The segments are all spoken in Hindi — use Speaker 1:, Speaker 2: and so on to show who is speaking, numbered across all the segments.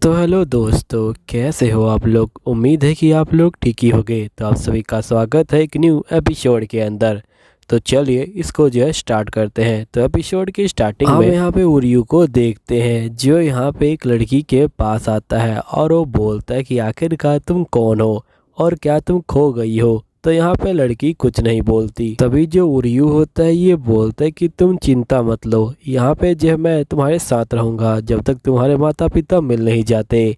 Speaker 1: तो हेलो दोस्तों, कैसे हो आप लोग। उम्मीद है कि आप लोग ठीक ही होंगे। तो आप सभी का स्वागत है एक न्यू एपिसोड के अंदर। तो चलिए इसको जो है स्टार्ट करते हैं। तो एपिसोड की स्टार्टिंग में हम यहाँ पे उरियू को देखते हैं, जो यहाँ पे एक लड़की के पास आता है और वो बोलता है कि आखिरकार तुम कौन हो और क्या तुम खो गई हो। तो यहाँ पे लड़की कुछ नहीं बोलती। तभी जो उरियू होता है ये बोलता है कि तुम चिंता मत लो, यहाँ पे जो मैं तुम्हारे साथ रहूँगा जब तक तुम्हारे माता पिता मिल नहीं जाते।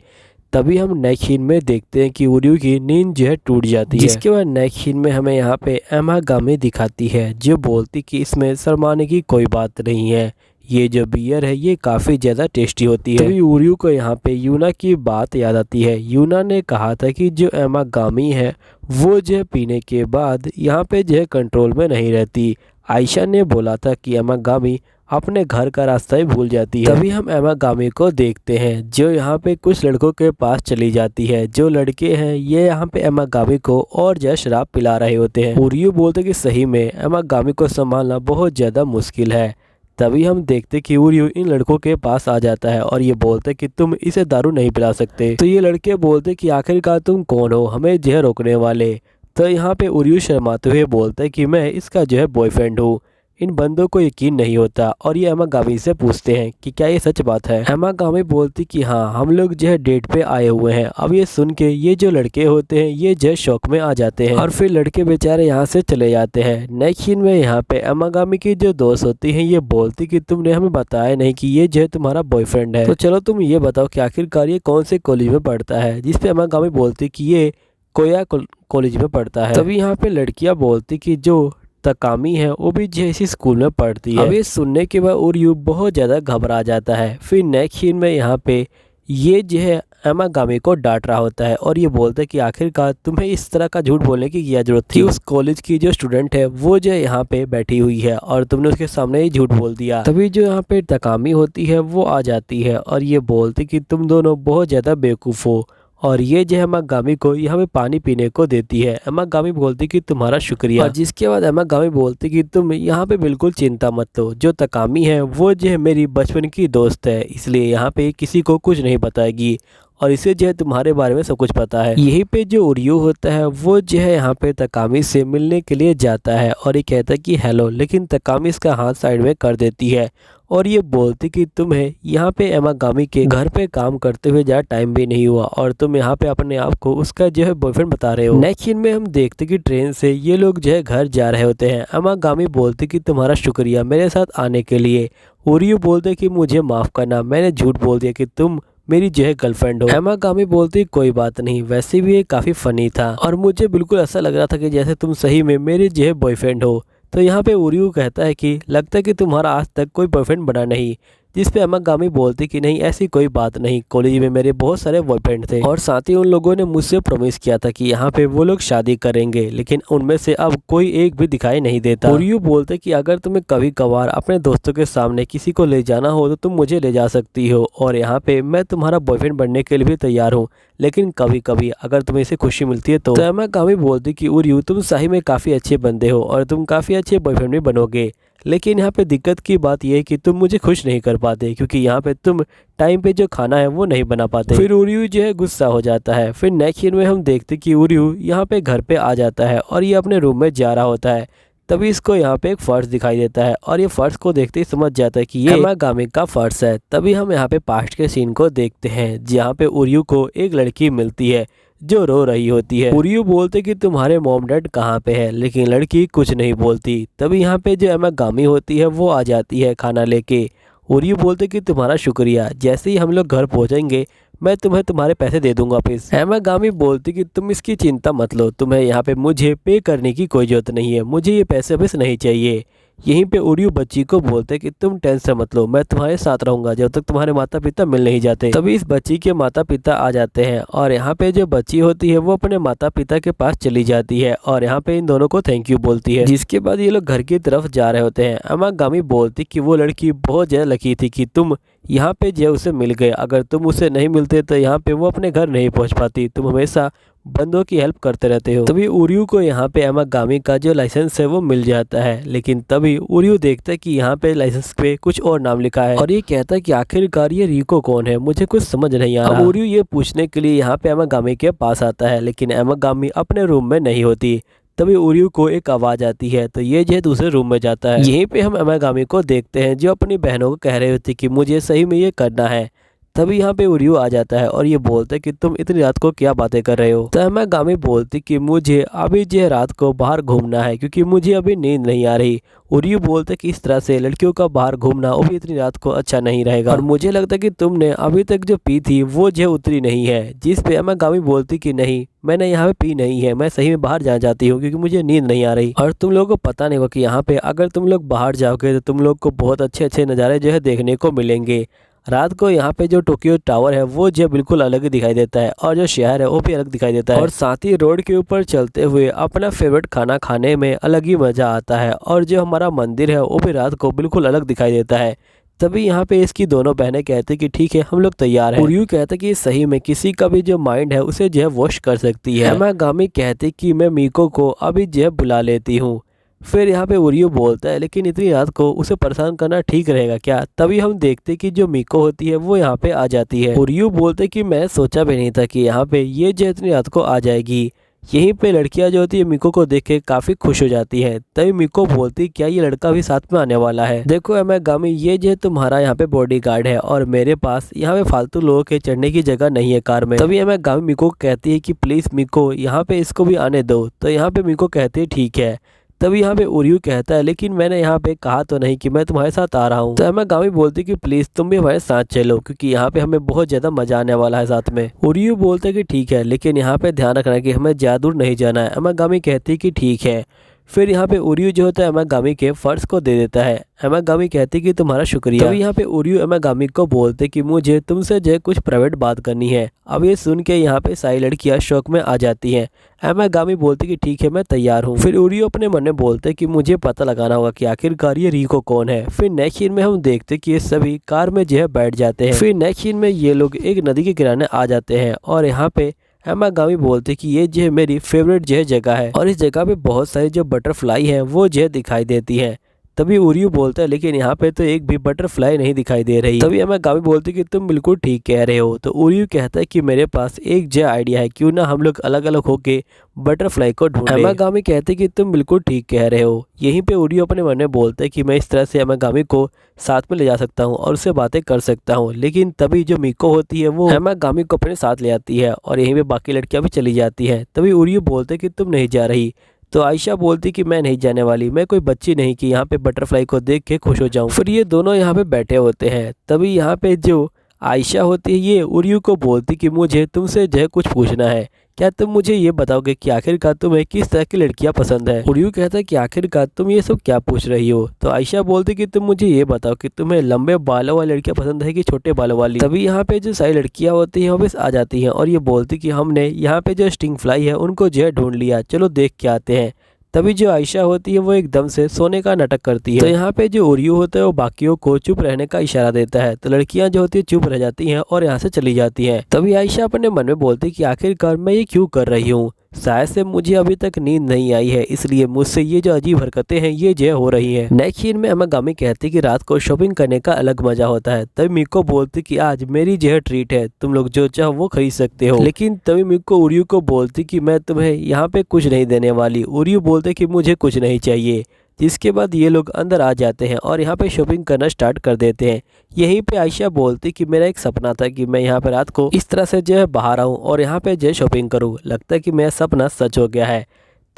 Speaker 1: तभी हम नेक्स्ट सीन में देखते हैं कि उरियू की नींद जो है टूट जाती है। जिसके बाद नेक्स्ट सीन में हमें यहाँ पे एमागामी दिखाती है, जो बोलती कि इसमें शर्माने की कोई बात नहीं है, ये जो बियर है ये काफ़ी ज़्यादा टेस्टी होती है। तभी उरियू को यहाँ पे यूना की बात याद आती है। यूना ने कहा था कि जो एमागामी है वो जो है पीने के बाद यहाँ पे जो है कंट्रोल में नहीं रहती। आयशा ने बोला था कि एमागामी अपने घर का रास्ता ही भूल जाती है। तभी हम एमागामी को देखते हैं, जो यहाँ पे कुछ लड़कों के पास चली जाती है। जो लड़के हैं ये यहाँ पे एमागामी को और जो शराब पिला रहे होते हैं। उरियू बोलते कि सही में एमागामी को संभालना बहुत ज़्यादा मुश्किल है। तभी हम देखते कि उरियू इन लड़कों के पास आ जाता है और ये बोलते कि तुम इसे दारू नहीं पिला सकते। तो ये लड़के बोलते कि आखिरकार तुम कौन हो हमें जो है रोकने वाले। तो यहाँ पे उरियू शर्माते हुए बोलता है कि मैं इसका जो है बॉयफ्रेंड हूँ। इन बंदों को यकीन नहीं होता और ये एमागामी से पूछते हैं कि क्या ये सच बात है। एमागामी बोलती कि हाँ, हम लोग जो है डेट पे आए हुए हैं। अब ये सुन के ये जो लड़के होते हैं ये जो शौक में आ जाते हैं और फिर लड़के बेचारे यहाँ से चले जाते हैं। नेक्स्ट सीन में यहाँ पे एमागामी की जो दोस्त होती है ये बोलती कि तुमने हमें बताया नहीं कि ये जो है तुम्हारा बॉयफ्रेंड है। तो चलो तुम ये बताओ कि आखिरकार ये कौन से कॉलेज में पढ़ता है। जिसपे एमागामी बोलती कि ये कोया कॉलेज में पढ़ता है। तभी यहाँ पे लड़कियाँ बोलती कि जो तकामी है वो भी जो इसी स्कूल में पढ़ती है। अब ये सुनने के बाद उरियू बहुत ज़्यादा घबरा जाता है। फिर नेक्स्ट सीन में यहाँ पे ये जो है एमागामी को डांट रहा होता है और ये बोलता है कि आखिरकार तुम्हें इस तरह का झूठ बोलने की क्या जरूरत थी। उस कॉलेज की जो स्टूडेंट है वो जो यहाँ पे बैठी हुई है और तुमने उसके सामने ही झूठ बोल दिया। तभी जो यहाँ पे तकामी होती है वो आ जाती है और ये बोलती कि तुम दोनों बहुत ज़्यादा बेवकूफ़ हो। और ये जो है एमागामी को यहाँ पे पानी पीने को देती है। एमागामी बोलती कि तुम्हारा शुक्रिया। और जिसके बाद एमागामी बोलती कि तुम यहाँ पे बिल्कुल चिंता मत लो, जो तकामी है वो जो है मेरी बचपन की दोस्त है, इसलिए यहाँ पे किसी को कुछ नहीं बताएगी और इसे जो है तुम्हारे बारे में सब कुछ पता है। यहीं पे जो उरियू होता है वो जो है यहाँ पे तकामी से मिलने के लिए जाता है और ये कहता है कि हेलो, लेकिन तकामी इसका हाथ साइड में कर देती है और ये बोलती कि तुम्हें यहाँ पे एमागामी के घर पे काम करते हुए ज़्यादा टाइम भी नहीं हुआ और तुम यहाँ पे अपने आप को उसका जो है बॉयफ्रेंड बता रहे हो। नेक्स्ट सीन में हम देखते कि ट्रेन से ये लोग जो है घर जा रहे होते हैं। एमागामी बोलती कि तुम्हारा शुक्रिया मेरे साथ आने के लिए। उरियू बोलते कि मुझे माफ़ करना, मैंने झूठ बोल दिया कि तुम मेरी जो है गर्लफ्रेंड हो। एमागामी बोलती कोई बात नहीं, वैसे भी ये काफ़ी फ़नी था और मुझे बिल्कुल ऐसा लग रहा था कि जैसे तुम सही में मेरे जो है बॉयफ्रेंड हो। तो यहाँ पे उरियू कहता है कि लगता है कि तुम्हारा आज तक कोई बॉयफ्रेंड बना नहीं। जिस पे एमागामी बोलती कि नहीं, ऐसी कोई बात नहीं, कॉलेज में मेरे बहुत सारे बॉयफ्रेंड थे और साथ ही उन लोगों ने मुझसे प्रॉमिस किया था कि यहाँ पे वो लोग शादी करेंगे, लेकिन उनमें से अब कोई एक भी दिखाई नहीं देता। उरियू बोलते कि अगर तुम्हें कभी कभार अपने दोस्तों के सामने किसी को ले जाना हो तो तुम मुझे ले जा सकती हो और यहाँ पे मैं तुम्हारा बॉयफ्रेंड बनने के लिए भी तैयार हूँ, लेकिन कभी कभी अगर तुम्हें इसे खुशी मिलती है तो एमागामी बोलती कि उरियू तुम सही में काफ़ी अच्छे बंदे हो और तुम काफ़ी अच्छे बॉयफ्रेंड भी बनोगे, लेकिन यहाँ पे दिक्कत की बात यह है कि तुम मुझे खुश नहीं कर पाते क्योंकि यहाँ पे तुम टाइम पे जो खाना है वो नहीं बना पाते। फिर उरियू जो है गुस्सा हो जाता है। फिर नेक्स्ट सीन में हम देखते कि उरियू यहाँ पे घर पे आ जाता है और ये अपने रूम में जा रहा होता है। तभी इसको यहाँ पे एक फर्श दिखाई देता है और ये फर्श को देखते ही समझ जाता है कि ये एमागामी का फर्श है। तभी हम यहाँ पे पास्ट के सीन को देखते हैं जहाँ पे उरियू को एक लड़की मिलती है जो रो रही होती है। उरियू बोलते कि तुम्हारे मॉम डैड कहाँ पे है, लेकिन लड़की कुछ नहीं बोलती। तभी यहाँ पे जो एमागामी होती है वो आ जाती है खाना लेके। उरियू बोलते कि तुम्हारा शुक्रिया, जैसे ही हम लोग घर पहुँचेंगे मैं तुम्हें तुम्हारे पैसे दे दूंगा वापिस। एमागामी बोलती कि तुम इसकी चिंता मत लो, तुम्हें यहाँ पे मुझे पे करने की कोई जरूरत नहीं है, मुझे ये पैसे वापस नहीं चाहिए। यहीं पे उरियू बच्ची को बोलते कि तुम टेंशन मत लो, मैं तुम्हारे साथ रहूंगा जब तक तुम्हारे माता पिता मिल नहीं जाते। तभी इस बच्ची के माता पिता आ जाते हैं और यहाँ पे जो बच्ची होती है वो अपने माता पिता के पास चली जाती है और यहाँ पे इन दोनों को थैंक यू बोलती है। जिसके बाद ये लोग घर की तरफ जा रहे होते हैं। एमागामी बोलती कि वो लड़की बहुत ज़्यादा लकी थी कि तुम यहाँ पे जो उसे मिल गए, अगर तुम उसे नहीं मिलते तो यहाँ पे वो अपने घर नहीं पहुँच पाती। तुम हमेशा बंदों की हेल्प करते रहते हो। तभी उरियो को यहाँ पे एमागामी का जो लाइसेंस है वो मिल जाता है, लेकिन तभी उरियो देखता है कि यहाँ पे लाइसेंस पे कुछ और नाम लिखा है और ये कहता है कि आखिरकार ये रिको कौन है, मुझे कुछ समझ नहीं आ रहा। अब उरियो ये पूछने के लिए यहाँ पे एमागामी के पास आता है, लेकिन एमागामी अपने रूम में नहीं होती। तभी उरियो को एक आवाज आती है, तो ये जो दूसरे रूम में जाता है। यहीं पे हम एमागामी को देखते हैं जो अपनी बहनों को कह रहे होते कि मुझे सही में ये करना है। तभी यहाँ पे उरियो आ जाता है और ये बोलता है कि तुम इतनी रात को क्या बातें कर रहे हो। तो एमागामी बोलती कि मुझे अभी जो रात को बाहर घूमना है क्योंकि मुझे अभी नींद नहीं आ रही। उरियो बोलते कि इस तरह से लड़कियों का बाहर घूमना वो भी इतनी रात को अच्छा नहीं रहेगा और मुझे लगता है कि तुमने अभी तक जो पी थी वो जो उतरी नहीं है। जिस पे एमागामी बोलती कि नहीं, मैंने यहाँ पे पी नहीं है, मैं सही में बाहर जाना चाहती हूँ क्योंकि मुझे नींद नहीं आ रही। और तुम लोगों को पता नहीं होगा कि यहाँ पे अगर तुम लोग बाहर जाओगे तो तुम लोग को बहुत अच्छे अच्छे नज़ारे जो है देखने को मिलेंगे। रात को यहाँ पे जो टोक्यो टावर है वो जो बिल्कुल अलग ही दिखाई देता है और जो शहर है वो भी अलग दिखाई देता है और साथ ही रोड के ऊपर चलते हुए अपना फेवरेट खाना खाने में अलग ही मजा आता है और जो हमारा मंदिर है वो भी रात को बिल्कुल अलग दिखाई देता है। तभी यहाँ पे इसकी दोनों बहनें कहती कि ठीक है, हम लोग तैयार हैं। उरियो कहता कि सही में किसी का भी जो माइंड है उसे जो है वॉश कर सकती है। एमागामी कहती कि मैं मीको को अभी जो है बुला लेती हूँ। फिर यहाँ पे उरियो बोलता है लेकिन इतनी रात को उसे परेशान करना ठीक रहेगा क्या। तभी हम देखते कि जो मीको होती है वो यहाँ पे आ जाती है। उरियो बोलते कि मैं सोचा भी नहीं था कि यहाँ पे ये जो इतनी रात को आ जाएगी। यहीं पे लड़कियां जो होती है मीको को देख के काफी खुश हो जाती हैं। तभी मीको बोलती क्या ये लड़का भी साथ में आने वाला है। देखो एमागामी, ये जो तुम्हारा यहाँ पे बॉडीगार्ड है और मेरे पास यहाँ पे फालतू लोगों के चढ़ने की जगह नहीं है कार में। तभी एमागामी मीको कहती है कि प्लीज मीको यहाँ पे इसको भी आने दो। तो यहाँ पे मीको कहती है ठीक है। तभी यहाँ पे उरियो कहता है लेकिन मैंने यहाँ पे कहा तो नहीं कि मैं तुम्हारे साथ आ रहा हूँ। तो एमागामी बोलती कि प्लीज तुम भी हमारे साथ चलो क्योंकि यहाँ पे हमें बहुत ज्यादा मजा आने वाला है साथ में। उरियो बोलता है कि ठीक है, लेकिन यहाँ पे ध्यान रखना कि हमें ज्यादा दूर नहीं जाना है। एमागामी कहती है कि ठीक है। फिर यहाँ पे उरियो जो होता है एमागामी के फर्श को दे देता है। एमागामी कहती कि तुम्हारा शुक्रिया। तभी यहाँ पे उरियो एमागामी को बोलते कि मुझे तुमसे जो कुछ प्राइवेट बात करनी है। अब ये सुन के यहाँ पे सारी लड़कियां शौक में आ जाती हैं। एमागामी बोलती कि ठीक है, मैं तैयार हूँ। फिर उरियो अपने मन में बोलते कि मुझे पता लगाना होगा कि आखिरकार ये रिको कौन है। फिर नेक्स्ट सीन में हम देखते कि ये सभी कार में जो है बैठ जाते हैं। फिर नेक्स्ट सीन में ये लोग एक नदी के किनारे आ जाते हैं और यहाँ पे एमागामी बोलते कि ये जो है मेरी फेवरेट जो है जगह है और इस जगह पे बहुत सारी जो बटरफ्लाई हैं वो जो है दिखाई देती हैं। तभी उरियो बोलता है लेकिन यहाँ पे तो एक भी बटरफ्लाई नहीं दिखाई दे रही। तभी एमागामी बोलती कि तुम बिल्कुल ठीक कह रहे हो। तो उरियो कहता है कि मेरे पास एक जो आइडिया है, क्यों ना हम लोग अलग अलग होके बटरफ्लाई को ढूंढें। एमागामी कहते कि तुम बिल्कुल ठीक कह रहे हो। यहीं पे उरियो अपने मन में बोलता है कि मैं इस तरह से एमागामी को साथ में ले जा सकता हूँ और उससे बातें कर सकता हूँ। लेकिन तभी जो मीको होती है वो एमागामी को अपने साथ ले आती है और यहीं पे बाकी लड़कियां भी चली जाती हैं। तभी उरियो बोलते कि तुम नहीं जा रही। तो आयशा बोलती कि मैं नहीं जाने वाली, मैं कोई बच्ची नहीं कि यहाँ पे बटरफ्लाई को देख के खुश हो जाऊं। फिर ये दोनों यहाँ पे बैठे होते हैं। तभी यहाँ पे जो आयशा होती है ये उरियो को बोलती कि मुझे तुमसे जो है कुछ पूछना है, क्या तुम मुझे ये बताओगे कि आखिरकार तुम्हें किस तरह की लड़कियां पसंद है। उरियो कहता है कि आखिरकार तुम ये सब क्या पूछ रही हो। तो आयशा बोलती कि तुम मुझे ये बताओ कि तुम्हें लंबे बालों वाली लड़कियां पसंद है कि छोटे बालों वाली। तभी यहाँ पे जो सारी लड़कियां होती हैं वो बस आ जाती हैं और ये बोलती कि हमने यहाँ पे जो स्टिंग फ्लाई है उनको जो है ढूंढ लिया, चलो देख के आते हैं। तभी जो आयशा होती है वो एकदम से सोने का नाटक करती है। तो यहाँ पे जो उरियो होता है वो बाकियों को चुप रहने का इशारा देता है। तो लड़कियां जो होती है चुप रह जाती हैं और यहाँ से चली जाती हैं। तभी आयशा अपने मन में बोलती है कि आखिरकार मैं ये क्यों कर रही हूँ, शायद से मुझे अभी तक नींद नहीं आई है, इसलिए मुझसे ये जो अजीब हरकतें हैं ये जो हो रही हैं। नेक्स्ट सीन में एमागामी कहती कि रात को शॉपिंग करने का अलग मजा होता है। तभी मीको बोलती कि आज मेरी जो है ट्रीट है, तुम लोग जो चाहो वो खरीद सकते हो। लेकिन तभी मीको उरियो को बोलती कि मैं तुम्हें यहाँ पे कुछ नहीं देने वाली। उरियो बोलते कि मुझे कुछ नहीं चाहिए। जिसके बाद ये लोग अंदर आ जाते हैं और यहाँ पे शॉपिंग करना स्टार्ट कर देते हैं। यहीं पे आयशा बोलती कि मेरा एक सपना था कि मैं यहाँ पे रात को इस तरह से जो है बाहर आऊँ और यहाँ पे जो है शॉपिंग करूँ, लगता है कि मेरा सपना सच हो गया है।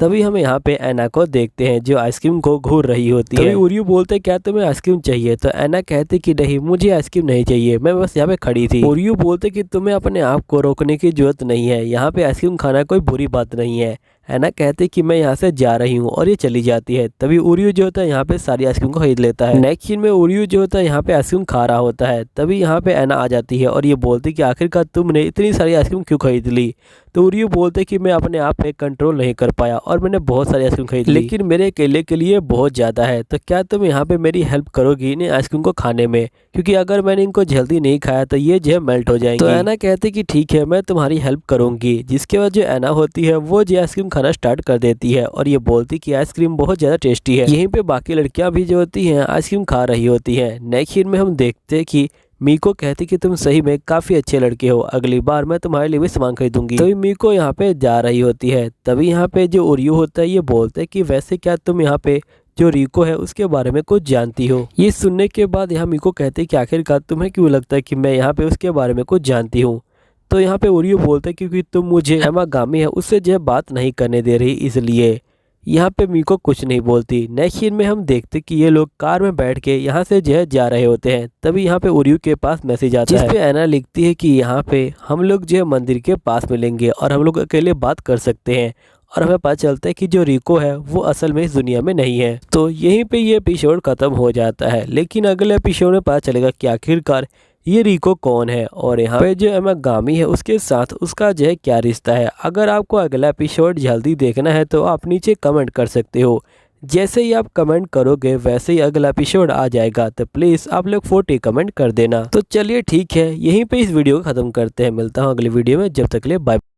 Speaker 1: तभी हम यहाँ पे ऐना को देखते हैं जो आइसक्रीम को घूर रही होती है। उरियो बोलते क्या तुम्हें आइसक्रीम चाहिए। तो ऐना कहती कि नहीं, मुझे आइसक्रीम नहीं चाहिए, मैं बस यहाँ पे खड़ी थी। उरियो बोलते कि तुम्हें अपने आप को रोकने की जरूरत नहीं है, यहाँ पे आइसक्रीम खाना कोई बुरी बात नहीं है। ऐना कहती है कि मैं यहाँ से जा रही हूँ और ये चली जाती है। तभी ओरियो जो होता है यहाँ पे सारी आइसक्रीम को खरीद लेता है। नेक्स्ट सीन में ओरियो जो होता है यहाँ पे आइसक्रीम खा रहा होता है। तभी यहाँ पे ऐना आ जाती है और ये बोलती है कि आखिरकार तुमने इतनी सारी आइसक्रीम क्यों खरीद ली। तो ओरियो बोलते है कि मैं अपने आप पे कंट्रोल नहीं कर पाया और मैंने बहुत सारी आइसक्रीम खरीद ली, लेकिन मेरे अकेले के लिए बहुत ज़्यादा है। तो क्या तुम यहाँ पे मेरी हेल्प करोगी इन्हें आइसक्रीम को खाने में, क्योंकि अगर मैंने इनको जल्दी नहीं खाया तो ये जो है मेल्ट हो जाएंगी। तो ऐना कहती कि ठीक है मैं तुम्हारी हेल्प करूंगी। जिसके बाद जो ऐना होती है वो जो आइसक्रीम खाना स्टार्ट कर देती है और ये बोलती कि आइसक्रीम बहुत ज़्यादा टेस्टी है। यहीं पे बाकी लड़कियां भी जो होती हैं आइसक्रीम खा रही होती हैं। नेक्स्ट सीन में हम देखते हैं कि मीको कहती कि तुम सही में काफ़ी अच्छे लड़के हो, अगली बार मैं तुम्हारे लिए भी सामान खरीदूंगी। तभी मीको यहाँ पे जा रही होती है। तभी यहाँ पे जो ओरियो होता है ये बोलता है कि वैसे क्या तुम यहाँ पे जो रिको है उसके बारे में कुछ जानती हो। ये सुनने के बाद यहाँ मीको कहते कि आखिरकार तुम्हें क्यों लगता है कि मैं यहाँ पे उसके बारे में कुछ जानती हूँ। तो यहाँ पे ओरियो बोलता है क्योंकि तुम मुझे एमागामी है उससे जो है बात नहीं करने दे रही, इसलिए। यहाँ पे मीको कुछ नहीं बोलती। नेक्स्ट सीन में हम देखते कि ये लोग कार में बैठ के यहाँ से जो है जा रहे होते हैं। तभी यहाँ पे ओरियो के पास मैसेज आता है जिसपे ऐना लिखती है कि यहाँ पे हम लोग जो है मंदिर के पास मिलेंगे और हम लोग अकेले बात कर सकते हैं। और हमें पता चलता है कि जो रिको है वो असल में इस दुनिया में नहीं है। तो यहीं पे ये एपिसोड खत्म हो जाता है, लेकिन अगले एपिसोड में पता चलेगा कि आखिरकार ये रिको कौन है और यहाँ पे जो एमागामी है उसके साथ उसका जो है क्या रिश्ता है। अगर आपको अगला एपिसोड जल्दी देखना है तो आप नीचे कमेंट कर सकते हो। जैसे ही आप कमेंट करोगे वैसे ही अगला एपिसोड आ जाएगा, तो प्लीज़ आप लोग 40 कमेंट कर देना। तो चलिए ठीक है, यहीं पे इस वीडियो को ख़त्म करते हैं। मिलता हूँ अगली वीडियो में, जब तक के लिए बाय।